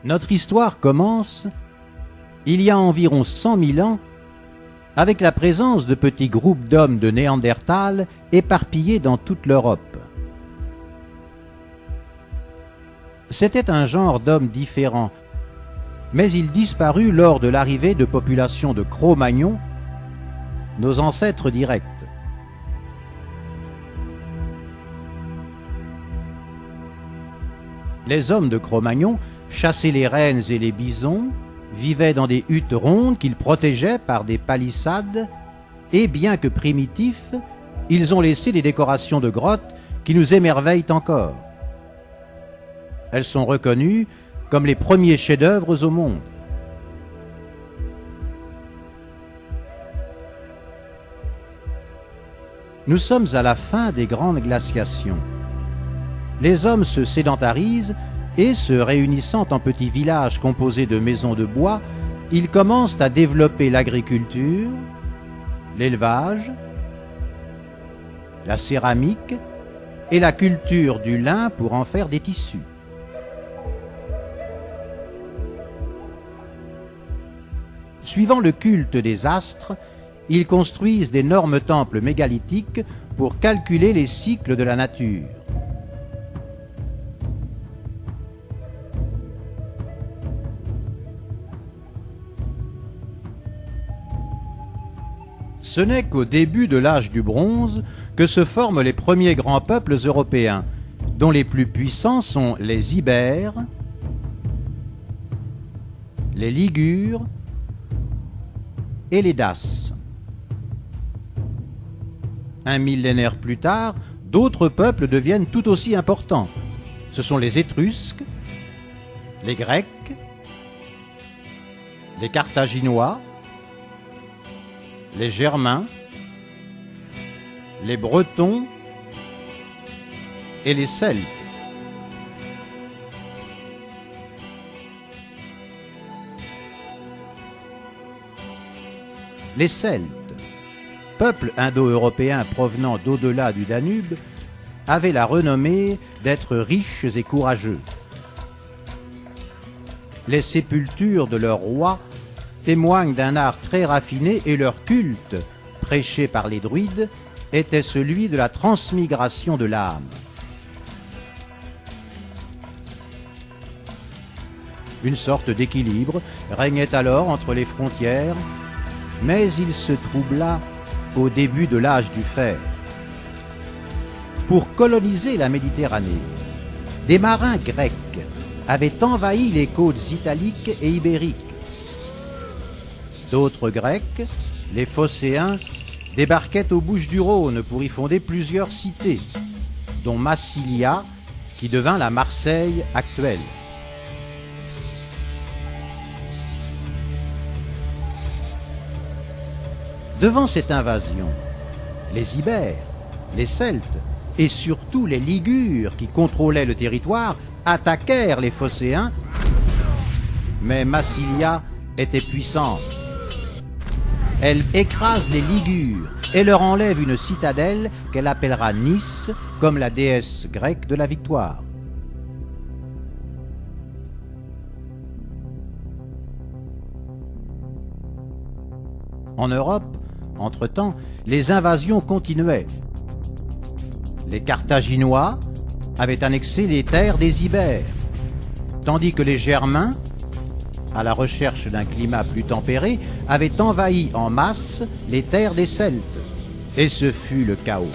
Notre histoire commence il y a environ 100 000 ans avec la présence de petits groupes d'hommes de Néandertal éparpillés dans toute l'Europe. C'était un genre d'hommes différents, mais il disparut lors de l'arrivée de populations de Cro-Magnons, nos ancêtres directs. Les hommes de Cro-Magnon chassaient les rennes et les bisons, vivaient dans des huttes rondes qu'ils protégeaient par des palissades, et bien que primitifs, ils ont laissé des décorations de grottes qui nous émerveillent encore. Elles sont reconnues comme les premiers chefs-d'œuvre au monde. Nous sommes à la fin des grandes glaciations. Les hommes se sédentarisent et, se réunissant en petits villages composés de maisons de bois, ils commencent à développer l'agriculture, l'élevage, la céramique et la culture du lin pour en faire des tissus. Suivant le culte des astres, ils construisent d'énormes temples mégalithiques pour calculer les cycles de la nature. Ce n'est qu'au début de l'âge du bronze que se forment les premiers grands peuples européens, dont les plus puissants sont les Ibères, les Ligures et les Daces. Un millénaire plus tard, d'autres peuples deviennent tout aussi importants. Ce sont les Étrusques, les Grecs, les Carthaginois, les Germains, les Bretons et les Celtes. Les Celtes, peuple indo-européen provenant d'au-delà du Danube, avaient la renommée d'être riches et courageux. Les sépultures de leurs rois témoignent d'un art très raffiné et leur culte, prêché par les druides, était celui de la transmigration de l'âme. Une sorte d'équilibre régnait alors entre les frontières, mais il se troubla au début de l'âge du fer. Pour coloniser la Méditerranée, des marins grecs avaient envahi les côtes italiques et ibériques. D'autres Grecs, les Phocéens, débarquaient aux Bouches-du-Rhône pour y fonder plusieurs cités, dont Massilia, qui devint la Marseille actuelle. Devant cette invasion, les Ibères, les Celtes et surtout les Ligures qui contrôlaient le territoire attaquèrent les Phocéens, mais Massilia était puissante. Elle écrase les Ligures et leur enlève une citadelle qu'elle appellera Nice, comme la déesse grecque de la victoire. En Europe, entre-temps, les invasions continuaient. Les Carthaginois avaient annexé les terres des Ibères, tandis que les Germains, à la recherche d'un climat plus tempéré, avaient envahi en masse les terres des Celtes, et ce fut le chaos.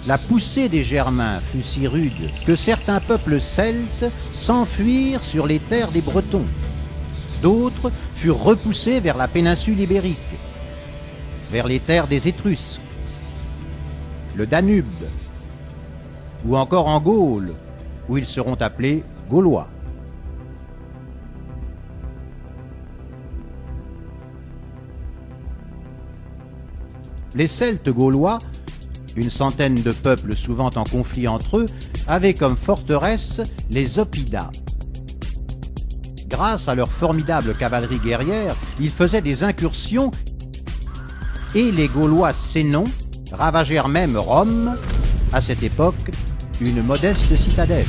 La poussée des Germains fut si rude que certains peuples celtes s'enfuirent sur les terres des Bretons. D'autres furent repoussés vers la péninsule ibérique, vers les terres des Étrusques, le Danube, ou encore en Gaule, où ils seront appelés Gaulois. Les Celtes gaulois, une centaine de peuples souvent en conflit entre eux, avaient comme forteresse les Oppidas. Grâce à leur formidable cavalerie guerrière, ils faisaient des incursions et les Gaulois sénons ravagèrent même Rome, à cette époque une modeste citadelle.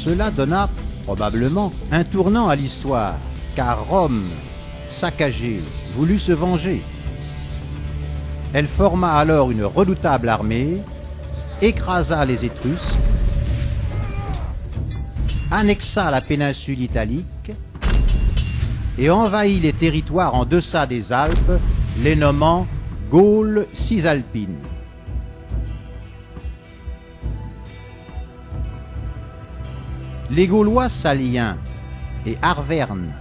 cela donna probablement un tournant à l'histoire, car Rome, saccagée, voulut se venger. Elle forma alors une redoutable armée, écrasa les Étrusques, annexa la péninsule italique et envahit les territoires en deçà des Alpes, les nommant Gaule cisalpine. Les Gaulois saliens et arvernes,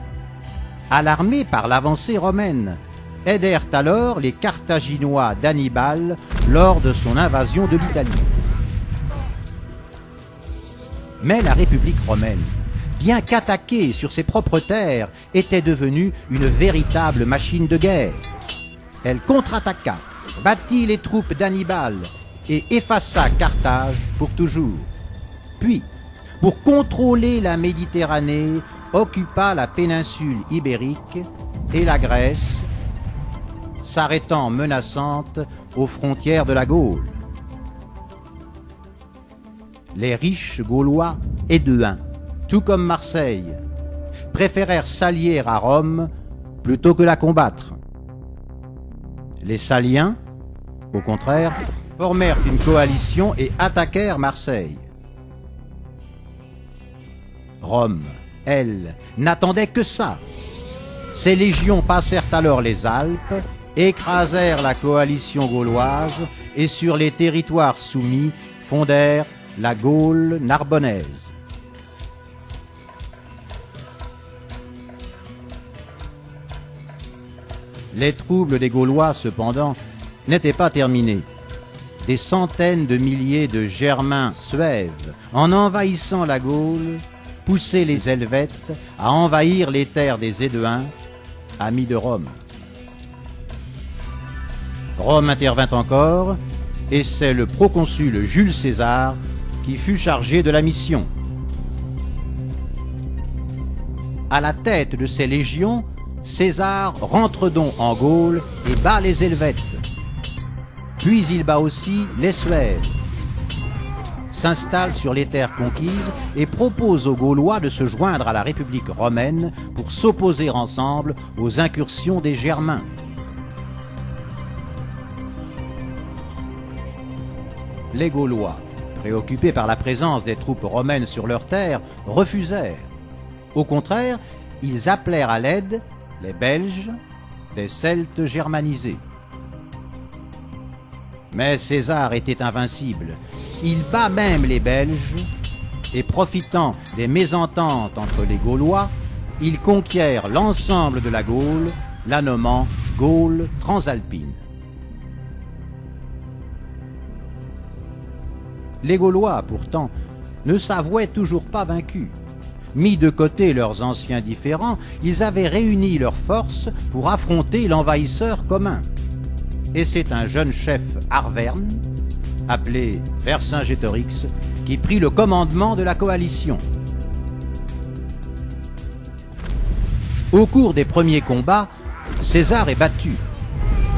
alarmés par l'avancée romaine, aidèrent alors les Carthaginois d'Hannibal lors de son invasion de l'Italie. Mais la République romaine, bien qu'attaquée sur ses propres terres, était devenue une véritable machine de guerre. Elle contre-attaqua, battit les troupes d'Hannibal et effaça Carthage pour toujours. Puis, pour contrôler la Méditerranée, occupa la péninsule ibérique et la Grèce, s'arrêtant menaçante aux frontières de la Gaule. Les riches Gaulois édouins, tout comme Marseille, préférèrent s'allier à Rome plutôt que la combattre. Les Saliens, au contraire, formèrent une coalition et attaquèrent Marseille. Rome, elle, n'attendait que ça. Ses légions passèrent alors les Alpes, écrasèrent la coalition gauloise et sur les territoires soumis fondèrent la Gaule narbonnaise. Les troubles des Gaulois, cependant, n'étaient pas terminés. Des centaines de milliers de Germains suèves, en envahissant la Gaule, poussaient les Helvètes à envahir les terres des Éduins, amis de Rome. Rome intervint encore, et c'est le proconsul Jules César qui fut chargé de la mission. À la tête de ces légions, César rentre donc en Gaule et bat les Helvètes. Puis il bat aussi les Suèves, s'installe sur les terres conquises et propose aux Gaulois de se joindre à la République romaine pour s'opposer ensemble aux incursions des Germains. Les Gaulois, préoccupés par la présence des troupes romaines sur leurs terres, refusèrent. Au contraire, ils appelèrent à l'aide les Belges, des Celtes germanisés. Mais César était invincible. Il bat même les Belges et, profitant des mésententes entre les Gaulois, il conquiert l'ensemble de la Gaule, la nommant Gaule transalpine. Les Gaulois, pourtant, ne s'avouaient toujours pas vaincus. Mis de côté leurs anciens différends, ils avaient réuni leurs forces pour affronter l'envahisseur commun. Et c'est un jeune chef arverne, appelé Vercingétorix, qui prit le commandement de la coalition. Au cours des premiers combats, César est battu.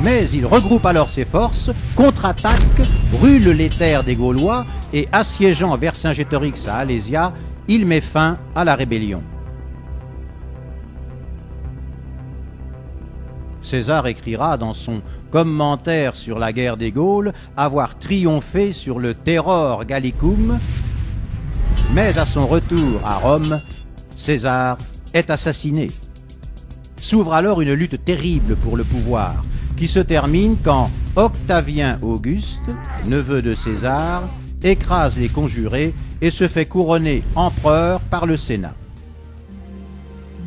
Mais il regroupe alors ses forces, contre-attaque, brûle les terres des Gaulois et, assiégeant Vercingétorix à Alésia, il met fin à la rébellion. César écrira dans son commentaire sur la guerre des Gaules avoir triomphé sur le Terror Gallicum, mais à son retour à Rome, César est assassiné. S'ouvre alors une lutte terrible pour le pouvoir, qui se termine quand Octavien Auguste, neveu de César, écrase les conjurés et se fait couronner empereur par le Sénat.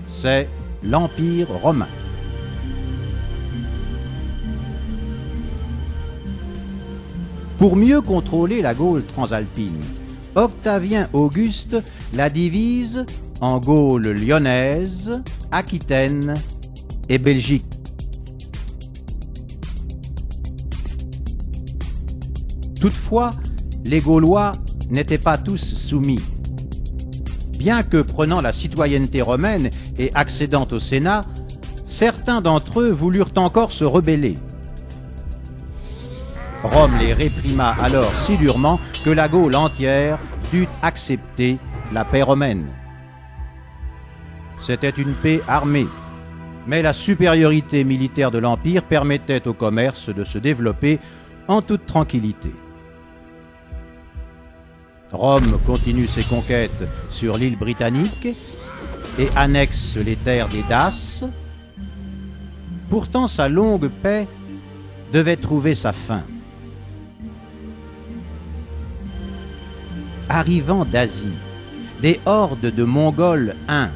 C'est l'Empire romain. Pour mieux contrôler la Gaule transalpine, Octavien Auguste la divise en Gaule lyonnaise, Aquitaine et Belgique. Toutefois, les Gaulois n'étaient pas tous soumis. Bien que prenant la citoyenneté romaine et accédant au Sénat, certains d'entre eux voulurent encore se rebeller. Rome les réprima alors si durement que la Gaule entière dut accepter la paix romaine. C'était une paix armée, mais la supériorité militaire de l'Empire permettait au commerce de se développer en toute tranquillité. Rome continue ses conquêtes sur l'île britannique et annexe les terres des Daces. Pourtant, sa longue paix devait trouver sa fin. Arrivant d'Asie, des hordes de Mongols huns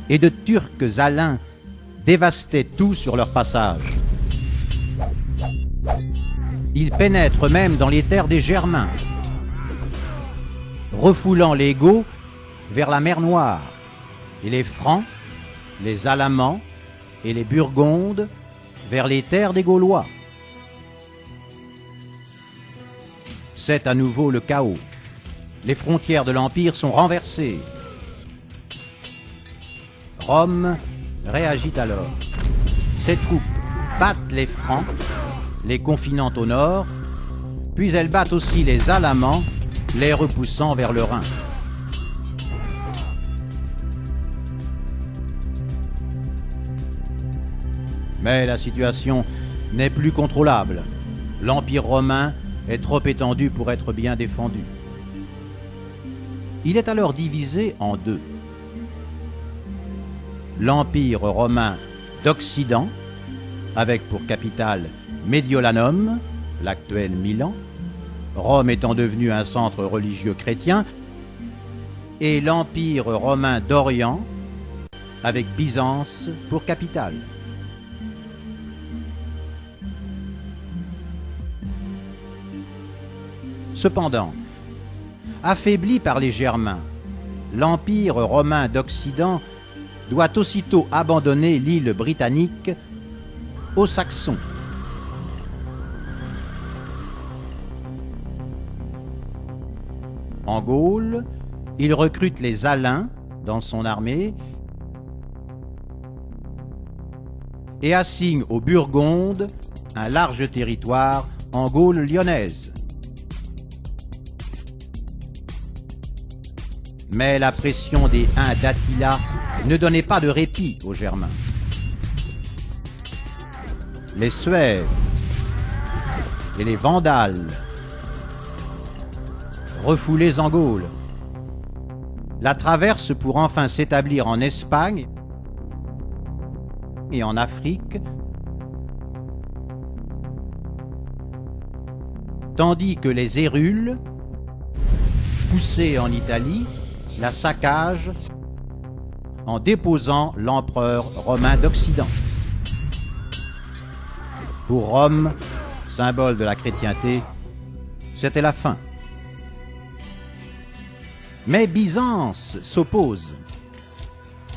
et de Turcs alains dévastaient tout sur leur passage. Ils pénètrent même dans les terres des Germains, refoulant les Goths vers la mer Noire, et les Francs, les Alamans et les Burgondes vers les terres des Gaulois. C'est à nouveau le chaos. Les frontières de l'Empire sont renversées. Rome réagit alors. Ses troupes battent les Francs, les confinant au nord, puis elles battent aussi les Alamans, les repoussant vers le Rhin. Mais la situation n'est plus contrôlable. L'Empire romain est trop étendu pour être bien défendu. Il est alors divisé en deux. L'Empire romain d'Occident, avec pour capitale Mediolanum, l'actuel Milan, Rome étant devenue un centre religieux chrétien, et l'Empire romain d'Orient, avec Byzance pour capitale. Cependant, affaibli par les Germains, l'Empire romain d'Occident doit aussitôt abandonner l'île britannique aux Saxons. En Gaule, il recrute les Alains dans son armée et assigne aux Burgondes un large territoire en Gaule lyonnaise. Mais la pression des Huns d'Attila ne donnait pas de répit aux Germains. Les Suèves et les Vandales, refoulés en Gaule, la traversent pour enfin s'établir en Espagne et en Afrique, tandis que les Hérules, poussés en Italie, la saccagent en déposant l'empereur romain d'Occident. Pour Rome, symbole de la chrétienté, c'était la fin. Mais Byzance s'oppose.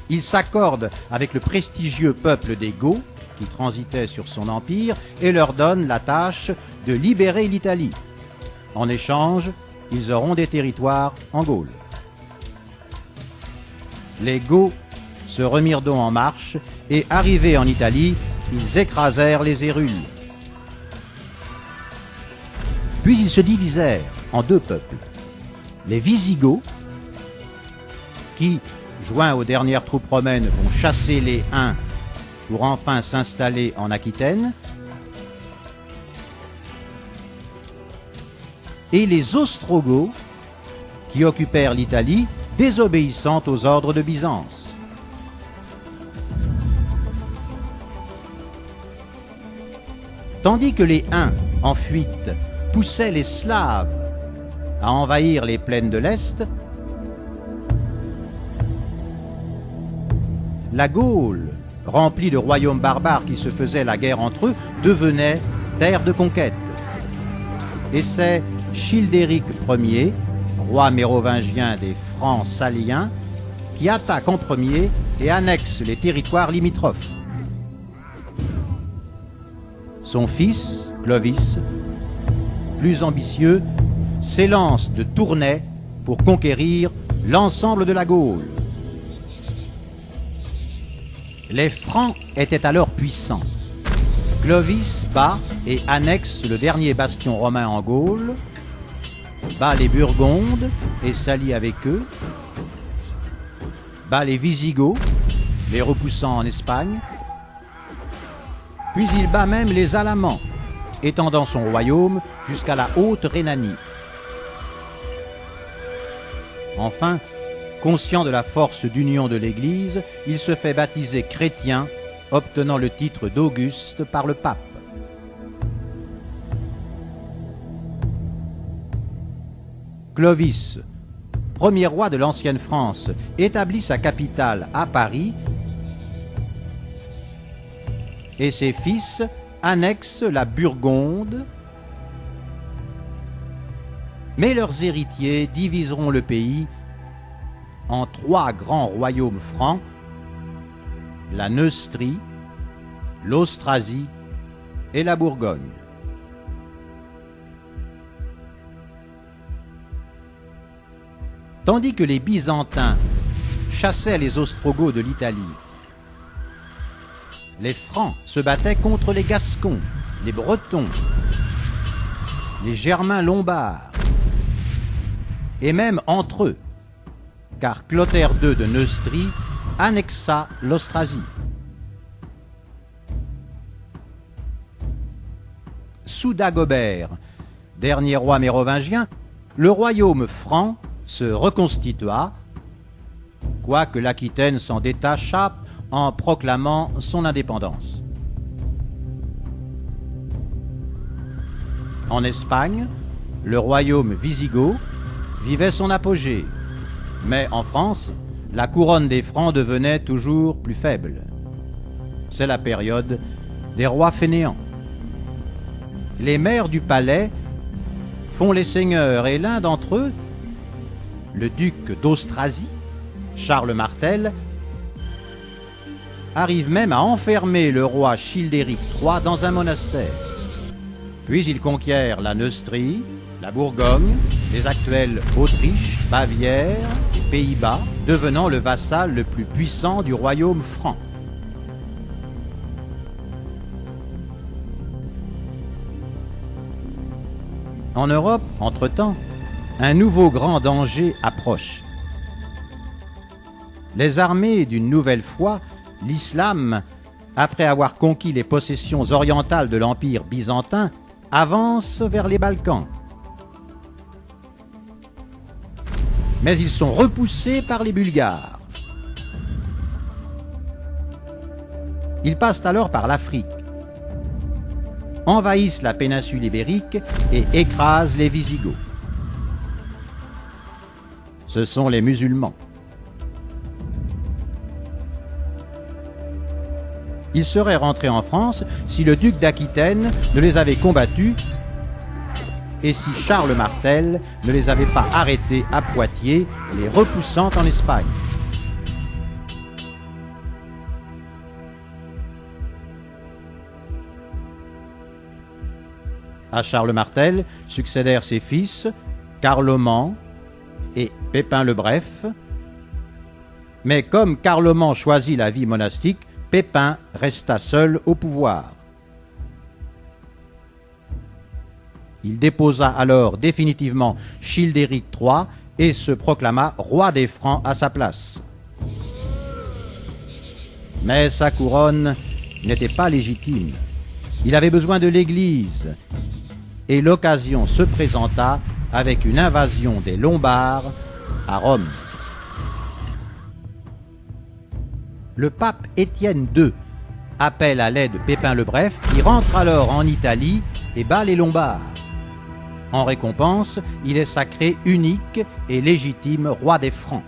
Il s'accorde avec le prestigieux peuple des Goths, qui transitait sur son empire, et leur donne la tâche de libérer l'Italie. En échange, ils auront des territoires en Gaule. Les Goths se remirent donc en marche et, arrivés en Italie, ils écrasèrent les Hérules. Puis ils se divisèrent en deux peuples. Les Visigoths, qui, joints aux dernières troupes romaines, vont chasser les Huns pour enfin s'installer en Aquitaine, et les Ostrogoths, qui occupèrent l'Italie, désobéissant aux ordres de Byzance. Tandis que les Huns, en fuite, poussaient les Slaves à envahir les plaines de l'Est, la Gaule, remplie de royaumes barbares qui se faisaient la guerre entre eux, devenait terre de conquête. Et c'est Childéric Ier, roi mérovingien des Francs saliens, qui attaque en premier et annexe les territoires limitrophes. Son fils, Clovis, plus ambitieux, s'élance de Tournai pour conquérir l'ensemble de la Gaule. Les Francs étaient alors puissants. Clovis bat et annexe le dernier bastion romain en Gaule, bat les Burgondes et s'allie avec eux, bat les Visigoths, les repoussant en Espagne, puis il bat même les Alamans, étendant son royaume jusqu'à la Haute-Rhénanie. Enfin, conscient de la force d'union de l'Église, il se fait baptiser chrétien, obtenant le titre d'Auguste par le pape. Clovis, premier roi de l'ancienne France, établit sa capitale à Paris et ses fils annexent la Burgonde, mais leurs héritiers diviseront le pays en 3 grands royaumes francs, la Neustrie, l'Austrasie et la Bourgogne. Tandis que les Byzantins chassaient les Ostrogoths de l'Italie, les Francs se battaient contre les Gascons, les Bretons, les Germains lombards, et même entre eux, car Clotaire II de Neustrie annexa l'Austrasie. Sous Dagobert, dernier roi mérovingien, le royaume franc se reconstitua, quoique l'Aquitaine s'en détacha en proclamant son indépendance. En Espagne, le royaume wisigoth vivait son apogée, mais en France, la couronne des Francs devenait toujours plus faible. C'est la période des rois fainéants. Les maires du palais font les seigneurs et l'un d'entre eux, le duc d'Austrasie, Charles Martel, arrive même à enfermer le roi Childéric III dans un monastère. Puis il conquiert la Neustrie, la Bourgogne, les actuelles Autriche, Bavière et Pays-Bas, devenant le vassal le plus puissant du royaume franc. En Europe, entre-temps, un nouveau grand danger approche. Les armées d'une nouvelle foi, l'islam, après avoir conquis les possessions orientales de l'Empire byzantin, avancent vers les Balkans. Mais ils sont repoussés par les Bulgares. Ils passent alors par l'Afrique, envahissent la péninsule ibérique et écrasent les Visigoths. Ce sont les musulmans. Ils seraient rentrés en France si le duc d'Aquitaine ne les avait combattus et si Charles Martel ne les avait pas arrêtés à Poitiers, les repoussant en Espagne. À Charles Martel succédèrent ses fils, Carloman et Pépin le Bref, mais comme Carloman choisit la vie monastique, Pépin resta seul au pouvoir. Il déposa alors définitivement Childéric III et se proclama roi des Francs à sa place. Mais sa couronne n'était pas légitime. Il avait besoin de l'Église et l'occasion se présenta avec une invasion des Lombards à Rome. Le pape Étienne II appelle à l'aide Pépin le Bref, qui rentre alors en Italie et bat les Lombards. En récompense, il est sacré unique et légitime roi des Francs.